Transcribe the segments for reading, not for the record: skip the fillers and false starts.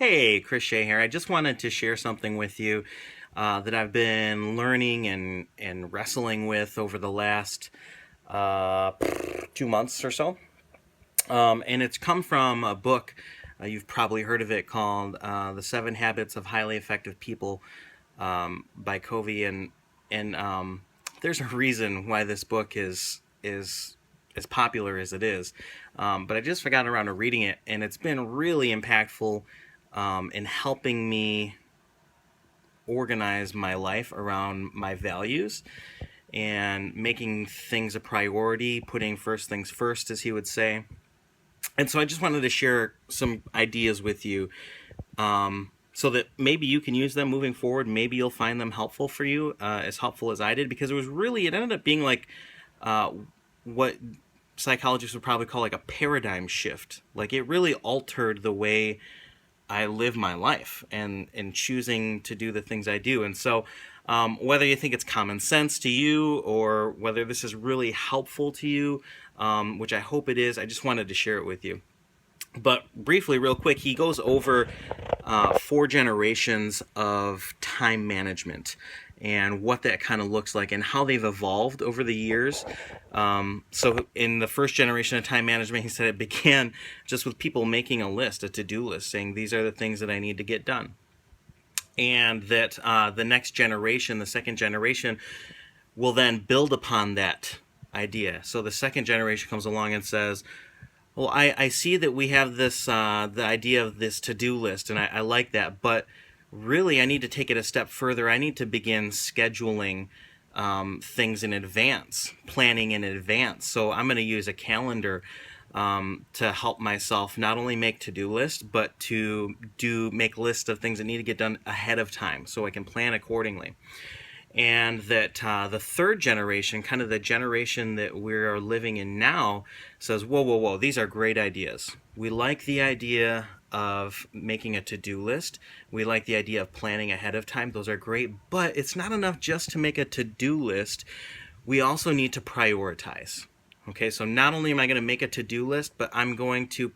Hey, Chris Shea here. I just wanted to share something with you that I've been learning and wrestling with over the last uh, 2 months or so. And it's come from a book, you've probably heard of it, called The Seven Habits of Highly Effective People by Covey. And there's a reason why this book is as popular as it is. But I just got around to reading it, and it's been really impactful in helping me organize my life around my values and making things a priority, putting first things first, as he would say. And so I just wanted to share some ideas with you so that maybe you can use them moving forward. Maybe you'll find them helpful for you, as helpful as I did, because it ended up being like uh, what psychologists would probably call like a paradigm shift. Like it really altered the way I live my life and choosing to do the things I do. And so, whether you think it's common sense to you or whether this is really helpful to you, which I hope it is, I just wanted to share it with you. But briefly, real quick, he goes over four generations of time management and what that kind of looks like and how they've evolved over the years. So in the first generation of time management, he said it began just with people making a list, a to-do list, saying these are the things that I need to get done. And that the next generation, the second generation, will then build upon that idea. So the second generation comes along and says, well, I see that we have this the idea of this to-do list, and I like that, but really I need to take it a step further. I need to begin scheduling things in advance, planning in advance. So I'm going to use a calendar to help myself not only make to-do lists, but to make lists of things that need to get done ahead of time so I can plan accordingly. And that the third generation, kind of the generation that we're living in now, says, whoa, whoa, whoa, these are great ideas. We like the idea of making a to-do list. We like the idea of planning ahead of time. Those are great, but it's not enough just to make a to-do list. We also need to prioritize. Okay, so not only am I going to make a to-do list, but I'm going to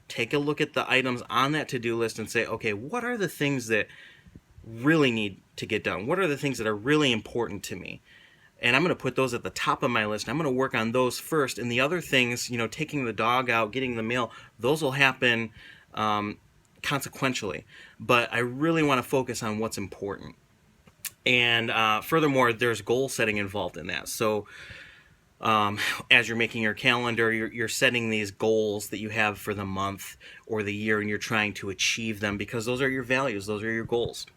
take a look at the items on that to-do list and say, okay, what are the things that really need to get done? What are the things that are really important to me? And I'm going to put those at the top of my list. I'm going to work on those first. And the other things, taking the dog out, getting the mail, those will happen consequentially. But I really want to focus on what's important. And furthermore, there's goal setting involved in that. So as you're making your calendar, you're setting these goals that you have for the month or the year, and you're trying to achieve them because those are your values, those are your goals.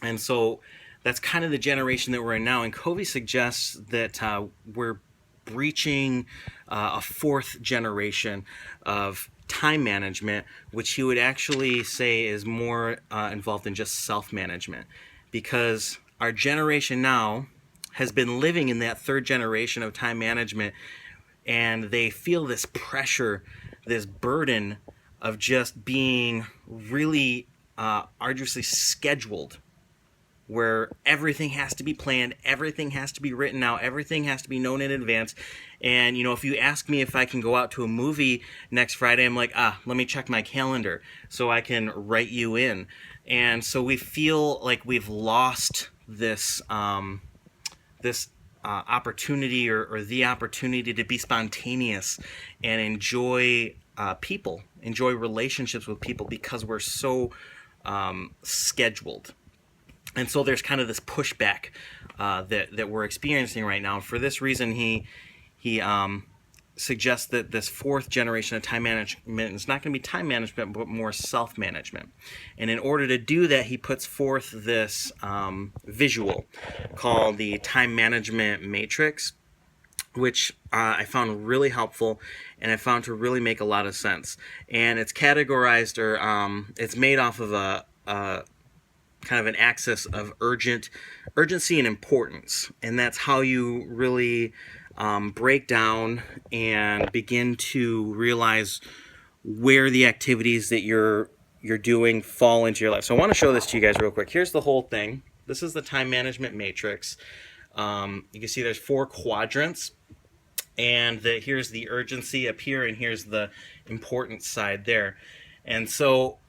And so that's kind of the generation that we're in now. And Covey suggests that we're breaching a fourth generation of time management, which he would actually say is more involved in just self-management. Because our generation now has been living in that third generation of time management, and they feel this pressure, this burden of just being really arduously scheduled, where everything has to be planned, everything has to be written out, everything has to be known in advance. And, if you ask me if I can go out to a movie next Friday, I'm like, let me check my calendar so I can write you in. And so we feel like we've lost this opportunity or the opportunity to be spontaneous and enjoy enjoy relationships with people because we're so scheduled. And so there's kind of this pushback that we're experiencing right now. For this reason, he suggests that this fourth generation of time management is not going to be time management, but more self-management. And in order to do that, he puts forth this visual called the time management matrix, which I found really helpful, and I found to really make a lot of sense. And it's categorized, or it's made off of a kind of an axis of urgency and importance, and that's how you really break down and begin to realize where the activities that you're doing fall into your life. So I want to show this to you guys real quick. Here's the whole thing. This is the time management matrix. You can see there's 4 quadrants, and here's the urgency up here, and here's the importance side there. And so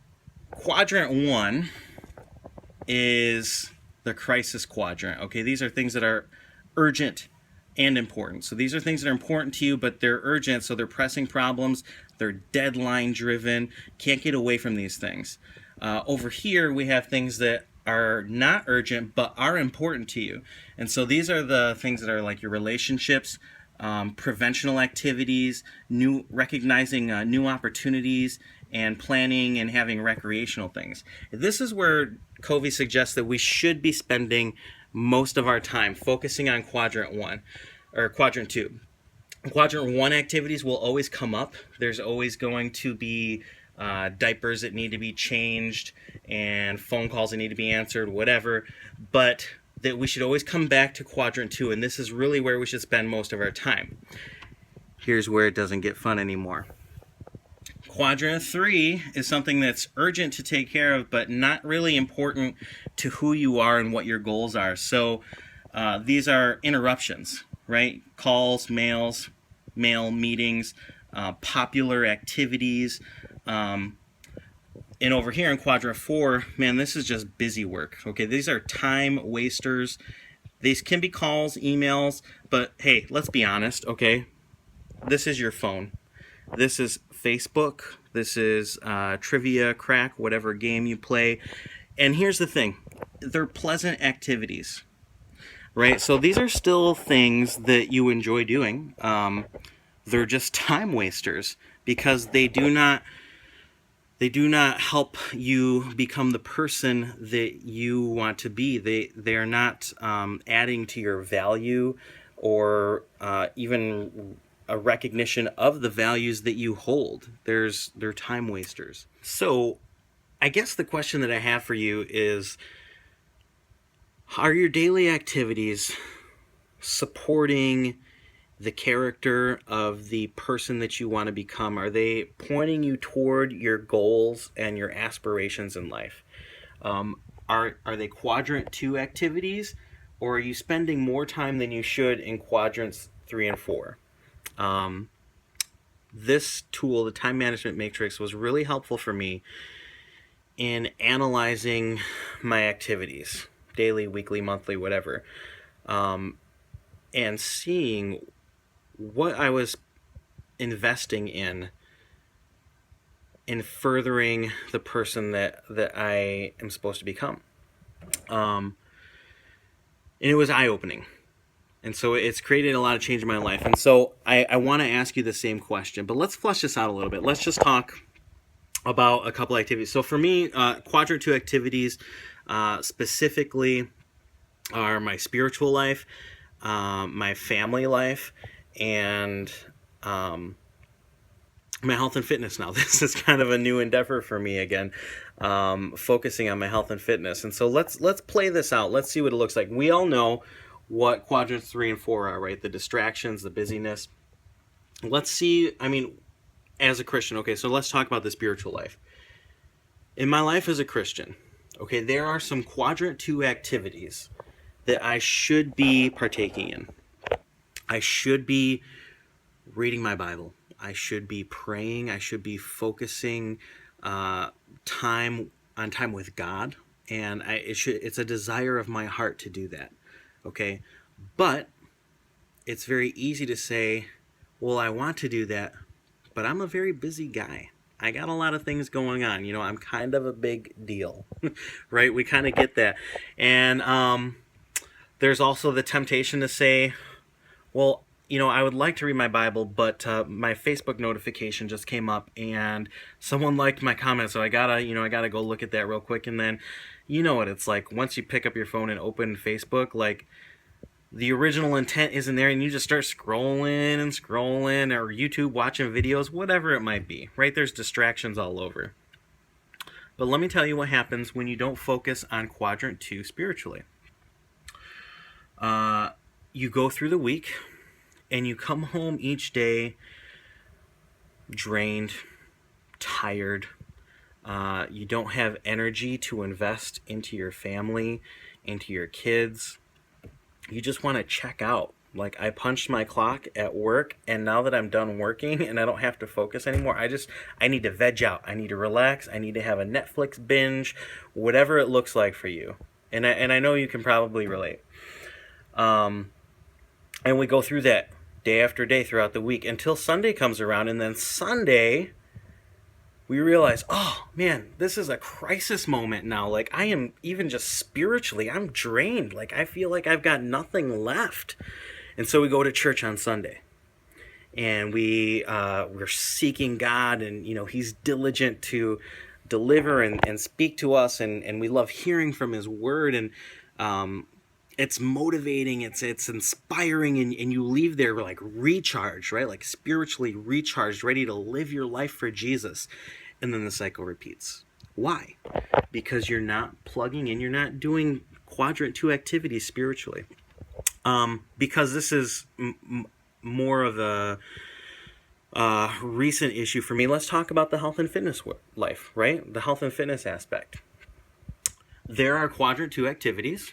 quadrant 1 is the crisis quadrant. Okay, these are things that are urgent and important. So these are things that are important to you, but they're urgent, so they're pressing problems. They're deadline driven. Can't get away from these things. Over here, we have things that are not urgent but are important to you. And so these are the things that are like your relationships, preventional activities, recognizing new opportunities, and planning and having recreational things. This is where Covey suggests that we should be spending most of our time focusing on quadrant 1 or quadrant 2. Quadrant 1 activities will always come up. There's always going to be diapers that need to be changed and phone calls that need to be answered, whatever. But that we should always come back to quadrant 2, and this is really where we should spend most of our time. Here's where it doesn't get fun anymore. Quadrant 3 is something that's urgent to take care of, but not really important to who you are and what your goals are. So these are interruptions, right? Calls, mail meetings, popular activities. And over here in quadrant 4, man, this is just busy work. Okay, these are time wasters. These can be calls, emails, but hey, let's be honest, okay? This is your phone. This is Facebook. This is trivia, crack, whatever game you play. And here's the thing. They're pleasant activities, right? So these are still things that you enjoy doing. They're just time wasters because they do not help you become the person that you want to be. They're not adding to your value or even a recognition of the values that you hold. They're time wasters. So I guess the question that I have for you is, are your daily activities supporting the character of the person that you want to become? Are they pointing you toward your goals and your aspirations in life? Are they quadrant 2 activities, or are you spending more time than you should in quadrants 3 and 4? This tool, the time management matrix, was really helpful for me in analyzing my activities, daily, weekly, monthly, whatever, and seeing what I was investing in furthering the person that I am supposed to become. And it was eye-opening. And so it's created a lot of change in my life. And so I want to ask you the same question, but let's flesh this out a little bit. Let's just talk about a couple activities. So for me, quadrant 2 activities specifically are my spiritual life, my family life, and my health and fitness now. This is kind of a new endeavor for me again, focusing on my health and fitness. And so let's play this out. Let's see what it looks like. We all know what quadrants 3 and 4 are, right? The distractions, the busyness. Let's see, as a Christian, okay, so let's talk about the spiritual life. In my life as a Christian, okay, there are some quadrant 2 activities that I should be partaking in. I should be reading my Bible. I should be praying. I should be focusing time with God, and it's a desire of my heart to do that. Okay, but it's very easy to say, well, I want to do that, but I'm a very busy guy. I got a lot of things going on. I'm kind of a big deal, right? We kind of get that. And there's also the temptation to say, well, I would like to read my Bible, but my Facebook notification just came up and someone liked my comment, so I gotta go look at that real quick. And then, you know what it's like, once you pick up your phone and open Facebook, like, the original intent isn't there, and you just start scrolling and scrolling, or YouTube watching videos, whatever it might be, right? There's distractions all over. But let me tell you what happens when you don't focus on quadrant 2 spiritually. You go through the week, and you come home each day drained, tired. You don't have energy to invest into your family, into your kids. You just want to check out. Like, I punched my clock at work, and now that I'm done working and I don't have to focus anymore, I need to veg out. I need to relax. I need to have a Netflix binge, whatever it looks like for you. And I know you can probably relate. Um, and we go through that day after day throughout the week until Sunday comes around, and then Sunday we realize, oh man, this is a crisis moment now. Like, I am, even just spiritually, I'm drained. Like, I feel like I've got nothing left. And so we go to church on Sunday, and we're seeking God, and He's diligent to deliver and speak to us, and we love hearing from His Word, and it's motivating, it's inspiring, and you leave there like recharged, right? Like spiritually recharged, ready to live your life for Jesus, and then the cycle repeats. Why? Because you're not plugging in, you're not doing quadrant 2 activities spiritually. Because this is more of a recent issue for me, let's talk about the health and fitness life, right? The health and fitness aspect. There are quadrant 2 activities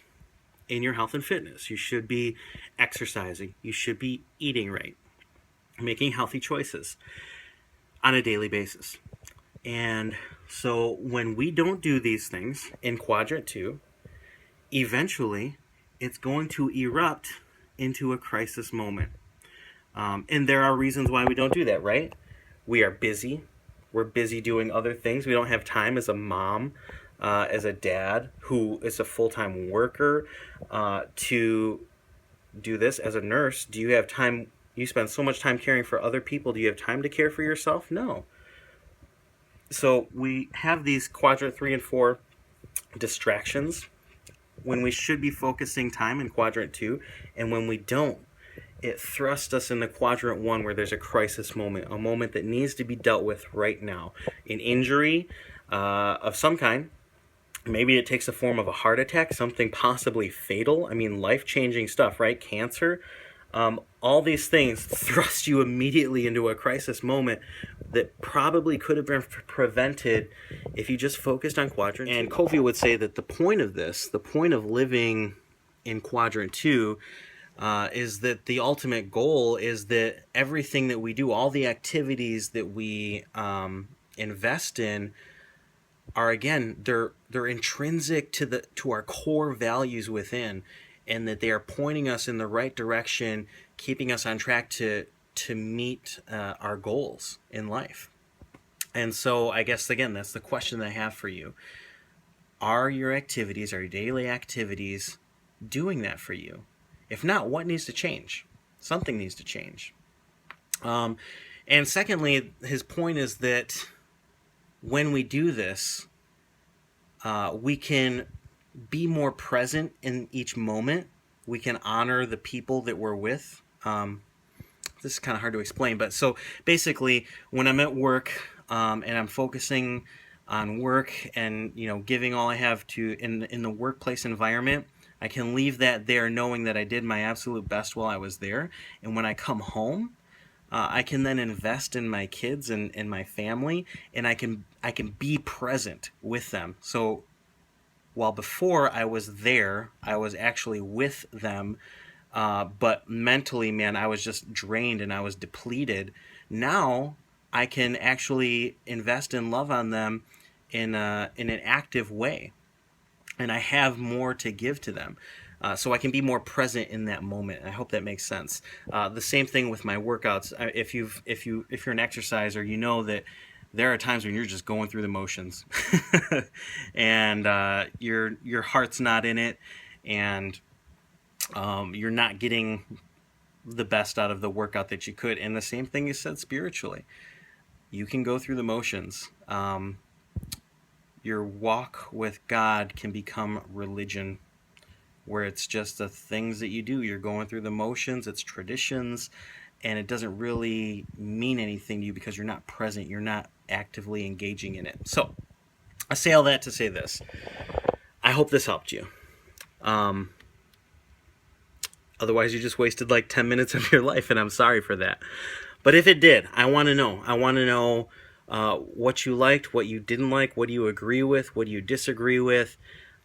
in your health and fitness. You should be exercising. You should be eating right, making healthy choices on a daily basis. And so when we don't do these things in quadrant 2, eventually it's going to erupt into a crisis moment. And there are reasons why we don't do that, right? We are busy. We're busy doing other things. We don't have time as a mom, as a dad who is a full-time worker, to do this. As a nurse, do you have time? You spend so much time caring for other people. Do you have time to care for yourself? No. So we have these quadrant 3 and 4 distractions when we should be focusing time in quadrant 2, and when we don't, it thrusts us into quadrant 1, where there's a crisis moment, a moment that needs to be dealt with right now. An injury of some kind. Maybe it takes the form of a heart attack, something possibly fatal. I mean, life-changing stuff, right? Cancer. All these things thrust you immediately into a crisis moment that probably could have been prevented if you just focused on quadrant 2. And Covey would say that the point of this, the point of living in quadrant 2, is that the ultimate goal is that everything that we do, all the activities that we invest in, are, again, they're intrinsic to our core values within, and that they are pointing us in the right direction, keeping us on track to meet our goals in life. And so I guess, again, that's the question that I have for you. Are your activities, are your daily activities doing that for you? If not, what needs to change? Something needs to change. And secondly, his point is that when we do this, we can be more present in each moment. We can honor the people that we're with. This is kind of hard to explain, but so basically, when I'm at work and I'm focusing on work and giving all I have to in the workplace environment, I can leave that there, knowing that I did my absolute best while I was there. And when I come home, I can then invest in my kids and my family, and I can be present with them. So while before I was there, I was actually with them, but mentally, man, I was just drained and I was depleted. Now I can actually invest and love on them in an active way, and I have more to give to them. So I can be more present in that moment. I hope that makes sense. The same thing with my workouts. If you're an exerciser, you know that there are times when you're just going through the motions, and your heart's not in it, and you're not getting the best out of the workout that you could. And the same thing is said spiritually. You can go through the motions. Your walk with God can become religion, where it's just the things that you do. You're going through the motions, it's traditions, and it doesn't really mean anything to you because you're not present, you're not actively engaging in it. So, I say all that to say this. I hope this helped you. Otherwise, you just wasted like 10 minutes of your life, and I'm sorry for that. But if it did, I want to know. I want to know what you liked, what you didn't like, what do you agree with, what do you disagree with.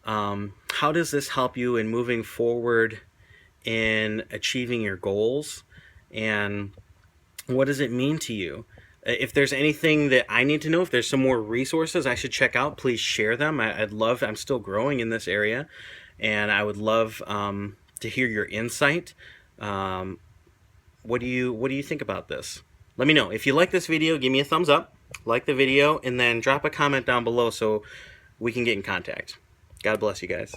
How does this help you in moving forward in achieving your goals, and what does it mean to you? If there's anything that I need to know, if there's some more resources I should check out, please share them. I'd love, I'm still growing in this area, and I would love to hear your insight. Um, what do you think about this? Let me know. If you like this video, give me a thumbs up, like the video, and then drop a comment down below so we can get in contact. God bless you guys.